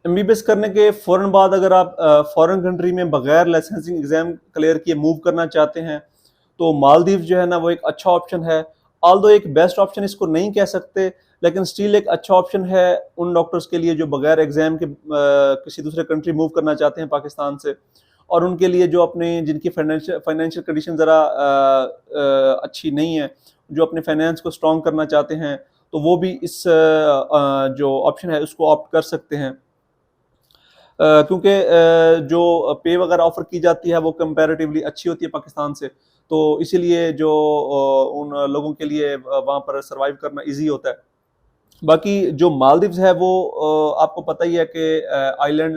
MBBS करने के फ़ौरन बाद अगर आप फ़ॉरेन कंट्री में बगैर लाइसेंसिंग एग्ज़ाम क्लियर किए मूव करना चाहते हैं, तो मालदीव जो है ना वो एक अच्छा ऑप्शन है। ऑल्दो एक बेस्ट ऑप्शन इसको नहीं कह सकते, लेकिन स्टिल एक अच्छा ऑप्शन है उन डॉक्टर्स के लिए जो बगैर एग्ज़ाम के किसी दूसरे कंट्री मूव करना चाहते हैं पाकिस्तान से, और उनके लिए जो अपने जिनकी फाइनेंशियल कंडीशन ज़रा अच्छी नहीं है, जो अपने फाइनेंस को स्ट्रॉन्ग करना चाहते हैं, तो वो भी इस जो ऑप्शन है उसको ऑप्ट कर सकते हैं। क्योंकि जो पे वगैरह ऑफर की जाती है वो कंपैरेटिवली अच्छी होती है पाकिस्तान से, तो इसीलिए जो उन लोगों के लिए वहाँ पर सर्वाइव करना इजी होता है। बाकी जो मालदीव्स है वो आपको पता ही है कि आइलैंड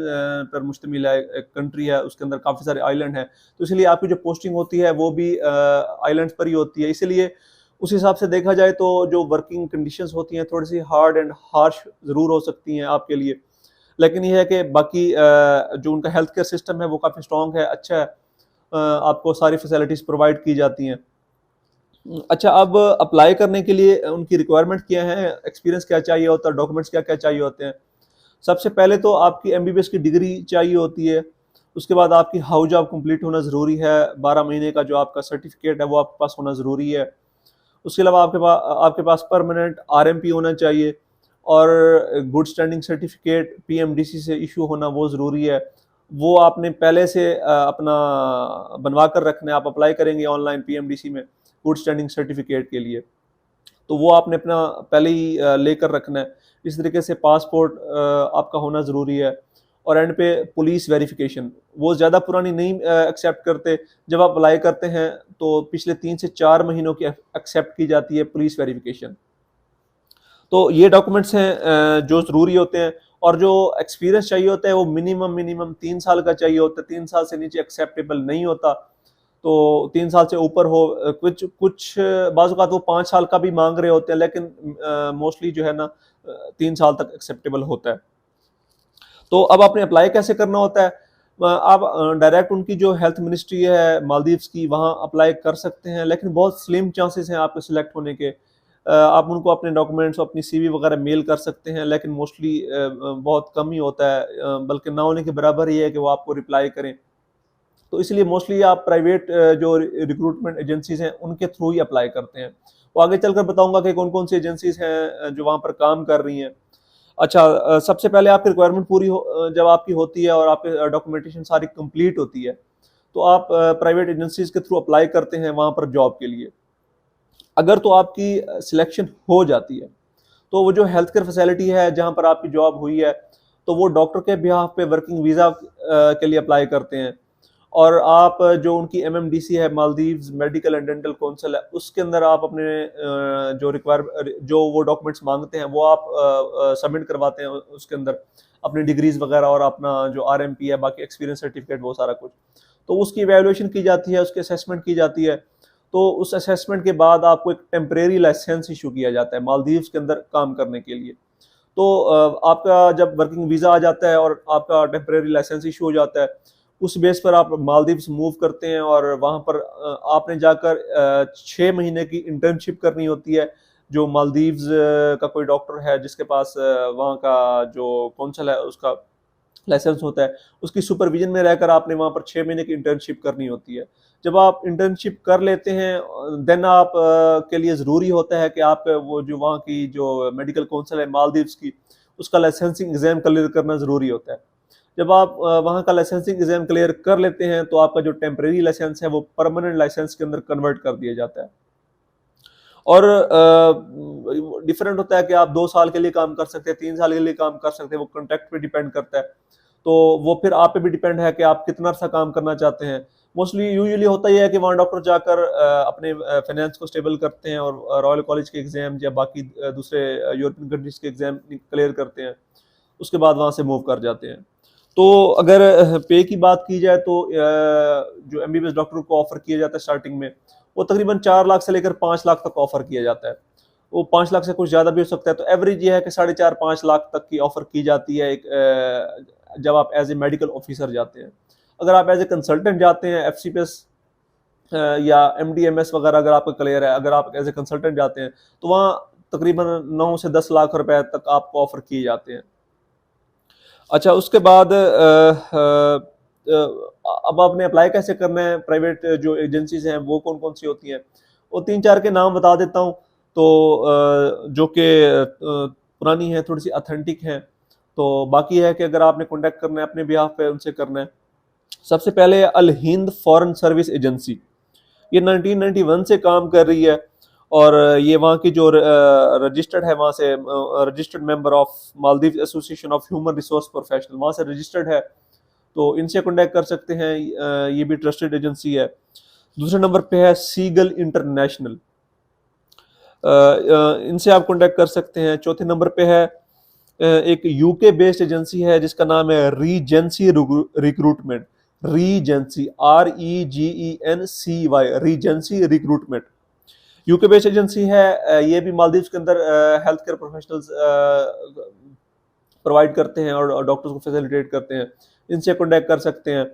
पर मुश्तमिल है, एक कंट्री है, उसके अंदर काफ़ी सारे आइलैंड हैं, तो इसलिए आपकी जो पोस्टिंग होती है वो भी आइलैंड्स पर ही होती है। इसीलिए उस हिसाब से देखा जाए तो जो वर्किंग कंडीशंस होती हैं थोड़ी सी हार्ड एंड हार्श ज़रूर हो सकती हैं आपके लिए, लेकिन ये है कि बाकी जो उनका हेल्थ केयर सिस्टम है वो काफ़ी स्ट्रॉन्ग है, अच्छा है। आपको सारी फैसिलिटीज़ प्रोवाइड की जाती हैं। अच्छा, अब अप्लाई करने के लिए उनकी रिक्वायरमेंट क्या है, एक्सपीरियंस क्या चाहिए होता है, डॉक्यूमेंट्स क्या क्या चाहिए होते हैं। सबसे पहले तो आपकी एमबीबीएस की डिग्री चाहिए होती है। उसके बाद आपकी हाउ जॉब कंप्लीट होना ज़रूरी है, 12 महीने का जो आपका सर्टिफिकेट है वो आपके पास होना ज़रूरी है। उसके अलावा आपके पास परमानेंट आरएमपी होना चाहिए, और गुड स्टैंडिंग सर्टिफिकेट पीएमडीसी से इशू होना वो ज़रूरी है। वो आपने पहले से अपना बनवा कर रखना है। आप अप्लाई करेंगे ऑनलाइन पीएमडीसी में गुड स्टैंडिंग सर्टिफिकेट के लिए, तो वो आपने अपना पहले ही लेकर रखना है। इस तरीके से पासपोर्ट आपका होना ज़रूरी है। और एंड पे पुलिस वेरिफिकेशन, वो ज़्यादा पुरानी नहीं एक्सेप्ट करते। जब आप अप्लाई करते हैं तो पिछले 3 से 4 महीनों की एक्सेप्ट की जाती है पुलिस वेरिफिकेशन। तो ये डॉक्यूमेंट्स हैं जो ज़रूरी होते हैं। और जो एक्सपीरियंस चाहिए होता है वो मिनिमम 3 साल का चाहिए होता है, 3 साल से नीचे एक्सेप्टेबल नहीं होता। तो 3 साल से ऊपर हो, कुछ कुछ बाज़ औक़ात वो 5 साल का भी मांग रहे होते हैं, लेकिन मोस्टली जो है ना 3 साल तक एक्सेप्टेबल होता है। तो अब आपने अप्लाई कैसे करना होता है, आप डायरेक्ट उनकी जो हेल्थ मिनिस्ट्री है मालदीव्स की वहाँ अप्लाई कर सकते हैं, लेकिन बहुत स्लिम चांसेस हैं आपके सिलेक्ट होने के। आप उनको अपने डॉक्यूमेंट्स, अपनी सीवी वगैरह मेल कर सकते हैं, लेकिन मोस्टली बहुत कम ही होता है, बल्कि ना होने के बराबर ही है कि वो आपको रिप्लाई करें। तो इसलिए मोस्टली आप प्राइवेट जो रिक्रूटमेंट एजेंसीज हैं उनके थ्रू ही अप्लाई करते हैं। वो आगे चलकर बताऊंगा कि कौन कौन सी एजेंसीज हैं जो वहाँ पर काम कर रही हैं। अच्छा, सबसे पहले आपकी रिक्वायरमेंट पूरी जब आपकी होती है और आपकी डॉक्यूमेंटेशन सारी कंप्लीट होती है, तो आप प्राइवेट एजेंसीज के थ्रू अप्लाई करते हैं वहाँ पर जॉब के लिए। अगर तो आपकी सिलेक्शन हो जाती है, तो वो जो हेल्थ केयर फैसिलिटी है जहाँ पर आपकी जॉब हुई है, तो वो डॉक्टर के बिहाफ पे वर्किंग वीज़ा के लिए अप्लाई करते हैं। और आप जो उनकी एमएमडीसी है, Maldives medical and dental council है, उसके अंदर आप अपने जो वो डॉक्यूमेंट्स मांगते हैं वो आप सबमिट करवाते हैं उसके अंदर, अपनी डिग्रीज वगैरह और अपना जो आरएमपी है, बाकी एक्सपीरियंस सर्टिफिकेट, वो सारा कुछ। तो उसकी इवैल्यूएशन की जाती है, उसकी असेसमेंट की जाती है। तो उस असेसमेंट के बाद आपको एक टेम्परेरी लाइसेंस इशू किया जाता है मालदीव्स के अंदर काम करने के लिए। तो आपका जब वर्किंग वीज़ा आ जाता है और आपका टेम्परेरी लाइसेंस इशू हो जाता है, उस बेस पर आप मालदीव्स मूव करते हैं, और वहाँ पर आपने जाकर 6 महीने की इंटर्नशिप करनी होती है। जो मालदीव्स का कोई डॉक्टर है जिसके पास वहाँ का जो कौंसल है उसका लाइसेंस होता है, उसकी सुपरविजन में रहकर आपने वहाँ पर 6 महीने की इंटर्नशिप करनी होती है। जब आप इंटर्नशिप कर लेते हैं, देन आप के लिए ज़रूरी होता है कि आप वो जो वहाँ की जो मेडिकल काउंसिल है मालदीव्स की, उसका लाइसेंसिंग एग्ज़ाम क्लियर करना ज़रूरी होता है। जब आप वहाँ का लाइसेंसिंग एग्ज़ाम क्लियर कर लेते हैं, तो आपका जो टेम्परेरी लाइसेंस है वो परमानेंट लाइसेंस के अंदर कन्वर्ट कर दिया जाता है। और डिफरेंट होता है कि आप 2 साल के लिए काम कर सकते हैं, 3 साल के लिए काम कर सकते हैं, वो कॉन्ट्रैक्ट पे डिपेंड करता है। तो वो फिर आप पे भी डिपेंड है कि आप कितना अर्सा काम करना चाहते हैं। मोस्टली यूजुअली होता ही है कि वहाँ डॉक्टर जाकर अपने फाइनेंस को स्टेबल करते हैं और रॉयल कॉलेज के एग्ज़ाम या बाकी दूसरे यूरोपियन कंट्रीज़ के एग्ज़ाम क्लियर करते हैं। उसके बाद वहाँ से मूव कर जाते हैं। तो अगर पे की बात की जाए तो जो एमबीबीएस डॉक्टर को ऑफर किया जाता है स्टार्टिंग में, वो तकरीबन 4 लाख से लेकर 5 लाख तक ऑफर किया जाता है। वो 5 लाख से कुछ ज़्यादा भी हो सकता है, तो एवरेज ये है कि 4.5-5 लाख तक की ऑफर की जाती है जब आप एज ए मेडिकल ऑफिसर जाते हैं। अगर आप एज ए कंसल्टेंट जाते हैं, एफसीपीएस या एमडीएमएस वगैरह अगर आपका क्लियर है, अगर आप एज ए कंसल्टेंट जाते हैं, तो वहाँ तकरीबन 9 से 10 लाख रुपए तक आपको ऑफर किए जाते हैं। अच्छा, उसके बाद अब आपने अप्लाई कैसे करना है, प्राइवेट जो एजेंसीज हैं वो कौन कौन सी होती हैं, वो तीन चार के नाम बता देता हूँ। तो जो कि पुरानी है, थोड़ी सी अथेंटिक है। तो बाकी है कि अगर आपने कॉन्टैक्ट करना है अपने बिहाफ पे, उनसे करना है। सबसे पहले अल हिंद फॉरेन सर्विस एजेंसी, ये 1991 से काम कर रही है। और ये वहाँ की जो रजिस्टर्ड है, वहाँ से registered member of Maldives association of human resource professional, वहाँ से रजिस्टर्ड है। तो इनसे कॉन्टैक्ट कर सकते हैं, ये भी ट्रस्टेड एजेंसी है। दूसरे नंबर पे है सीगल इंटरनेशनल, इनसे आप कॉन्टैक्ट कर सकते हैं। चौथे नंबर पे है एक यूके बेस्ड एजेंसी है जिसका नाम है Regency recruitment. Regency, REGENCY, Regency recruitment, UK based agency है। ये भी मालदीव्स के अंदर हेल्थ केयर प्रोफेशनल्स प्रोवाइड करते हैं और डॉक्टर्स को फैसिलिटेट करते हैं। इनसे कॉन्टैक्ट कर सकते हैं।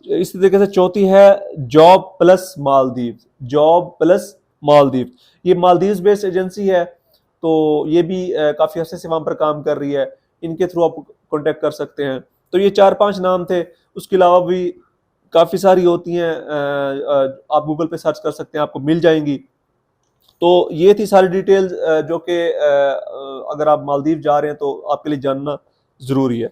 इसी तरीके से चौथी है job plus Maldives, job plus Maldives, ये मालदीव्स बेस्ड एजेंसी है। तो ये भी काफ़ी अर्से से वहाँ पर काम कर रही है। इनके थ्रू आप कॉन्टैक्ट कर सकते हैं। तो ये 4-5 नाम थे। उसके अलावा भी काफ़ी सारी होती हैं, आप गूगल पे सर्च कर सकते हैं, आपको मिल जाएंगी। तो ये थी सारी डिटेल्स जो कि अगर आप मालदीव जा रहे हैं तो आपके लिए जानना ज़रूरी है।